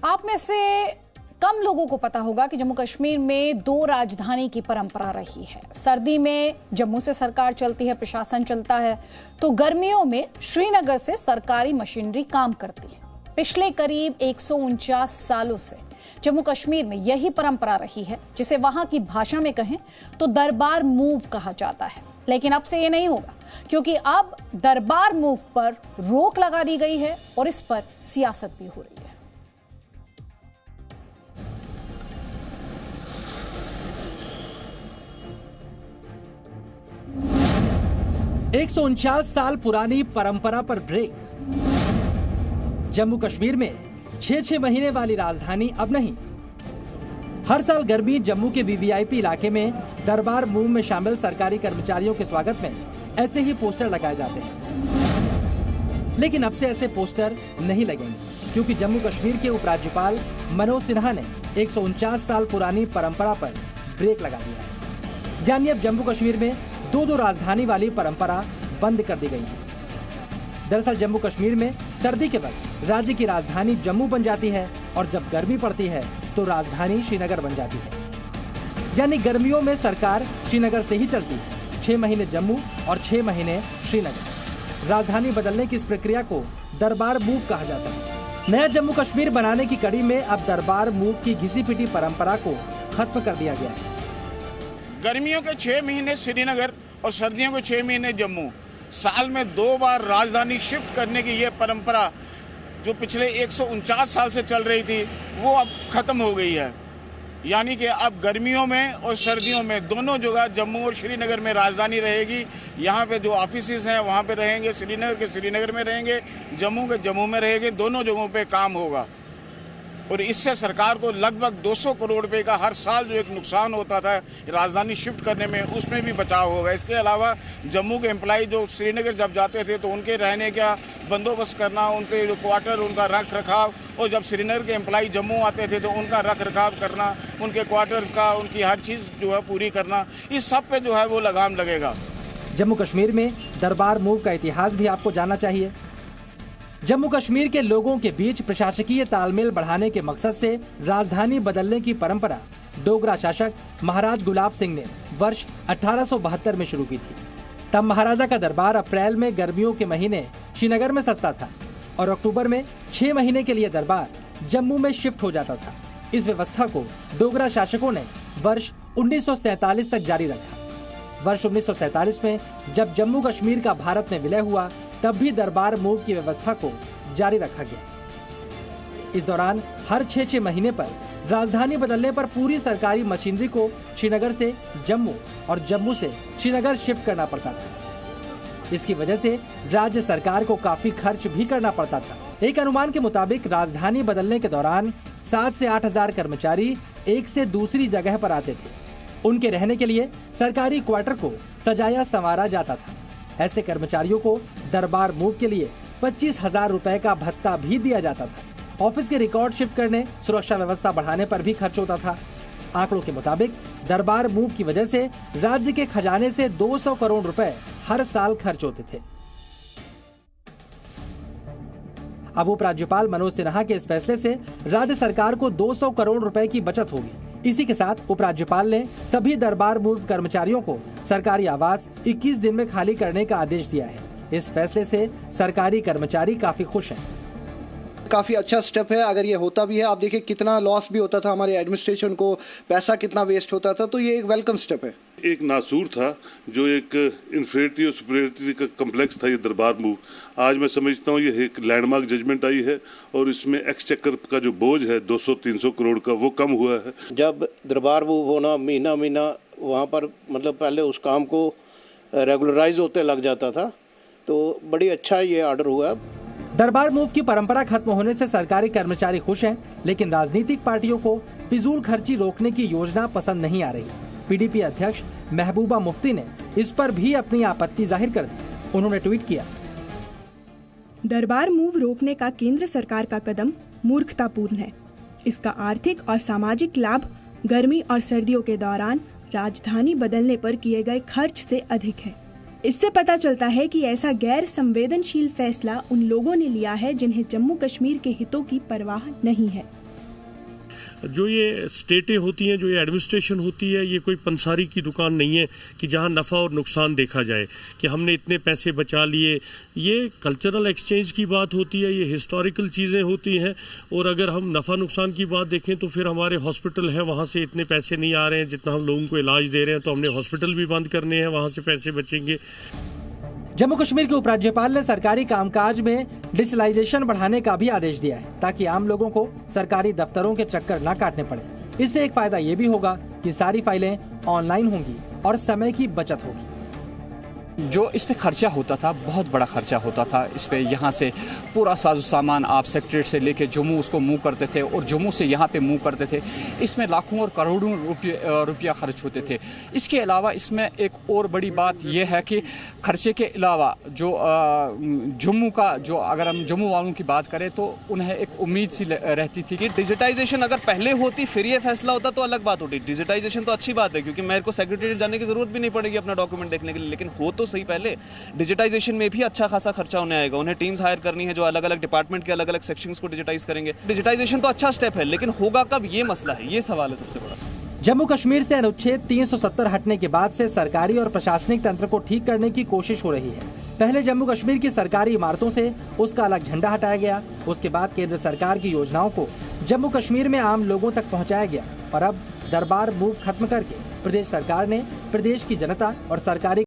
आप में से कम लोगों को पता होगा कि जम्मू कश्मीर में दो राजधानी की परंपरा रही है। सर्दी में जम्मू से सरकार चलती है, प्रशासन चलता है, तो गर्मियों में श्रीनगर से सरकारी मशीनरी काम करती है। पिछले करीब 149 सालों से जम्मू कश्मीर में यही परंपरा रही है, जिसे वहां की भाषा में कहें तो दरबार मूव कहा जाता है। लेकिन अब से ये नहीं होगा, क्योंकि अब दरबार मूव पर रोक लगा दी गई है और इस पर सियासत भी हो रही है। एक 149 साल पुरानी परंपरा पर ब्रेक। जम्मू कश्मीर में 6 महीने वाली राजधानी अब नहीं। हर साल गर्मी जम्मू के वीवीआईपी इलाके में दरबार मूव में शामिल सरकारी कर्मचारियों के स्वागत में ऐसे ही पोस्टर लगाए जाते हैं। लेकिन अब से ऐसे पोस्टर नहीं लगेंगे, क्योंकि जम्मू कश्मीर के उपराज्यपाल मनोज सिन्हा ने 149 साल पुरानी परंपरा पर ब्रेक लगा दिया है। यानी अब जम्मू कश्मीर में दो राजधानी वाली परंपरा बंद कर दी गई है। दरअसल जम्मू कश्मीर में सर्दी के वक्त राज्य की राजधानी जम्मू बन जाती है और जब गर्मी पड़ती है तो राजधानी श्रीनगर बन जाती है। यानी गर्मियों में सरकार श्रीनगर से ही चलती है। 6 महीने जम्मू और 6 महीने श्रीनगर। राजधानी बदलने की इस प्रक्रिया को दरबार मूव कहा जाता है। नया जम्मू कश्मीर बनाने की कड़ी में अब दरबार मूव की घिसी पिटी परंपरा को खत्म कर दिया गया है। गर्मियों के 6 महीने श्रीनगर और सर्दियों के 6 महीने जम्मू, साल में 2 बार राजधानी शिफ्ट करने की ये परंपरा जो पिछले 149 साल से चल रही थी वो अब खत्म हो गई है। यानी कि अब गर्मियों में और सर्दियों में दोनों जगह जम्मू और श्रीनगर में राजधानी रहेगी। यहाँ पे जो ऑफिसेज हैं वहाँ पे रहेंगे, श्रीनगर के श्रीनगर में रहेंगे, जम्मू के जम्मू में रहेंगे। दोनों जगहों पे काम होगा और इससे सरकार को लगभग 200 करोड़ रुपए का हर साल जो एक नुकसान होता था राजधानी शिफ्ट करने में, उसमें भी बचाव होगा। इसके अलावा जम्मू के एम्प्लॉय जो श्रीनगर जब जाते थे तो उनके रहने का बंदोबस्त करना, उनके जो क्वार्टर, उनका रख रखाव, और जब श्रीनगर के एम्प्लॉय जम्मू आते थे तो उनका रख रखाव करना, उनके क्वार्टर्स का, उनकी हर चीज़ जो है पूरी करना, इस सब पे जो है वो लगाम लगेगा। जम्मू कश्मीर में दरबार मूव का इतिहास भी आपको जानना चाहिए। जम्मू कश्मीर के लोगों के बीच प्रशासकीय तालमेल बढ़ाने के मकसद से राजधानी बदलने की परंपरा डोगरा शासक महाराज गुलाब सिंह ने वर्ष 1872 में शुरू की थी। तब महाराजा का दरबार अप्रैल में गर्मियों के महीने श्रीनगर में सस्ता था और अक्टूबर में 6 महीने के लिए दरबार जम्मू में शिफ्ट हो जाता था। इस व्यवस्था को डोगरा शासकों ने वर्ष 1947 तक जारी रखा। वर्ष 1947 में जब जम्मू कश्मीर का भारत में विलय हुआ, तब भी दरबार मूव की व्यवस्था को जारी रखा गया। इस दौरान हर 6 महीने पर राजधानी बदलने पर पूरी सरकारी मशीनरी को श्रीनगर से जम्मू और जम्मू से श्रीनगर शिफ्ट करना पड़ता था। इसकी वजह से राज्य सरकार को काफी खर्च भी करना पड़ता था। एक अनुमान के मुताबिक राजधानी बदलने के दौरान 7 से 8 हजार कर्मचारी एक से दूसरी जगह पर आते थे। उनके रहने के लिए सरकारी क्वार्टर को सजाया संवारा जाता था। ऐसे कर्मचारियों को दरबार मूव के लिए 25,000 रुपए का भत्ता भी दिया जाता था। ऑफिस के रिकॉर्ड शिफ्ट करने, सुरक्षा व्यवस्था बढ़ाने पर भी खर्च होता था। आंकड़ों के मुताबिक दरबार मूव की वजह से राज्य के खजाने से 200 करोड़ रुपए हर साल खर्च होते थे। अब उपराज्यपाल मनोज सिन्हा के इस फैसले से राज्य सरकार को 200 करोड़ रुपए की बचत होगी। इसी के साथ उपराज्यपाल ने सभी दरबार मूव कर्मचारियों को सरकारी आवास 21 दिन में खाली करने का आदेश दिया है। इस फैसले से सरकारी कर्मचारी काफी खुश हैं। काफ़ी अच्छा स्टेप है। अगर ये होता भी है, आप देखिए कितना लॉस भी होता था हमारे एडमिनिस्ट्रेशन को, पैसा कितना वेस्ट होता था, तो ये एक वेलकम स्टेप है। एक नासूर था, जो एक इन्फीरियरिटी और सुपीरियरिटी का कम्प्लेक्स था ये दरबार मूव। आज मैं समझता हूँ ये एक लैंडमार्क जजमेंट आई है और इसमें एक्सचेकर का जो बोझ है 200-300 करोड़ का, वो कम हुआ है। जब दरबार मूव होना महीना वहाँ पर मतलब पहले उस काम को रेगुलराइज होते लग जाता था, तो बड़ी अच्छा ये ऑर्डर हुआ। दरबार मूव की परंपरा खत्म होने से सरकारी कर्मचारी खुश हैं, लेकिन राजनीतिक पार्टियों को फिजूल खर्ची रोकने की योजना पसंद नहीं आ रही। पीडीपी अध्यक्ष महबूबा मुफ्ती ने इस पर भी अपनी आपत्ति जाहिर कर दी। उन्होंने ट्वीट किया, दरबार मूव रोकने का केंद्र सरकार का कदम मूर्खतापूर्ण है। इसका आर्थिक और सामाजिक लाभ गर्मी और सर्दियों के दौरान राजधानी बदलने पर किए गए खर्च से अधिक है। इससे पता चलता है कि ऐसा गैर संवेदनशील फैसला उन लोगों ने लिया है जिन्हें जम्मू कश्मीर के हितों की परवाह नहीं है। जो ये स्टेटें होती हैं, जो ये एडमिनिस्ट्रेशन होती है, ये कोई पंसारी की दुकान नहीं है कि जहाँ नफ़ा और नुकसान देखा जाए कि हमने इतने पैसे बचा लिए। ये कल्चरल एक्सचेंज की बात होती है, ये हिस्टोरिकल चीज़ें होती हैं। और अगर हम नफ़ा नुकसान की बात देखें तो फिर हमारे हॉस्पिटल है, वहाँ से इतने पैसे नहीं आ रहे हैं जितना हम लोगों को इलाज दे रहे हैं, तो हमने हॉस्पिटल भी बंद करने हैं, वहाँ से पैसे बचेंगे। जम्मू कश्मीर के उपराज्यपाल ने सरकारी कामकाज में डिजिटलाइजेशन बढ़ाने का भी आदेश दिया है ताकि आम लोगों को सरकारी दफ्तरों के चक्कर न काटने पड़े। इससे एक फायदा ये भी होगा कि सारी फाइलें ऑनलाइन होंगी और समय की बचत होगी। जो इस पे खर्चा होता था, बहुत बड़ा खर्चा होता था इस पे। यहाँ से पूरा साजो सामान आप सेक्रेटरीट से लेके जम्मू उसको मूव करते थे और जम्मू से यहाँ पे मूव करते थे। इसमें लाखों और करोड़ों रुपया खर्च होते थे। इसके अलावा इसमें एक और बड़ी बात यह है कि खर्चे के अलावा जो जम्मू का, जो अगर हम जम्मू वालों की बात करें तो उन्हें एक उम्मीद सी रहती थी कि डिजिटाइजेशन अगर पहले होती फिर ये फैसला होता तो अलग बात होती। डिजिटाइजेशन तो अच्छी बात है क्योंकि मेरे को सेक्रेटरीट जाने की जरूरत भी नहीं पड़ेगी अपना डॉक्यूमेंट देखने के लिए, लेकिन हो तो सही पहले। डिजिटाइजेशन में भी अच्छा खासा खर्चा होने आएगा। उन्हें टीम्स हायर करनी है जो अलग अलग डिपार्टमेंट के अलग अलग सेक्शंस को डिजिटाइज करेंगे। डिजिटाइजेशन तो अच्छा स्टेप है, लेकिन होगा कब, ये मसला है, ये सवाल है सबसे बड़ा। जम्मू कश्मीर से अनुच्छेद 370 हटने के बाद से सरकारी और प्रशासनिक तंत्र को ठीक करने की कोशिश हो रही है। पहले जम्मू कश्मीर की सरकारी इमारतों से उसका अलग झंडा हटाया गया, उसके बाद केंद्र सरकार की योजनाओं को जम्मू कश्मीर में आम लोगों तक पहुंचाया गया और अब दरबार मूव खत्म करके प्रदेश सरकार ने प्रदेश की जनता और सरकारी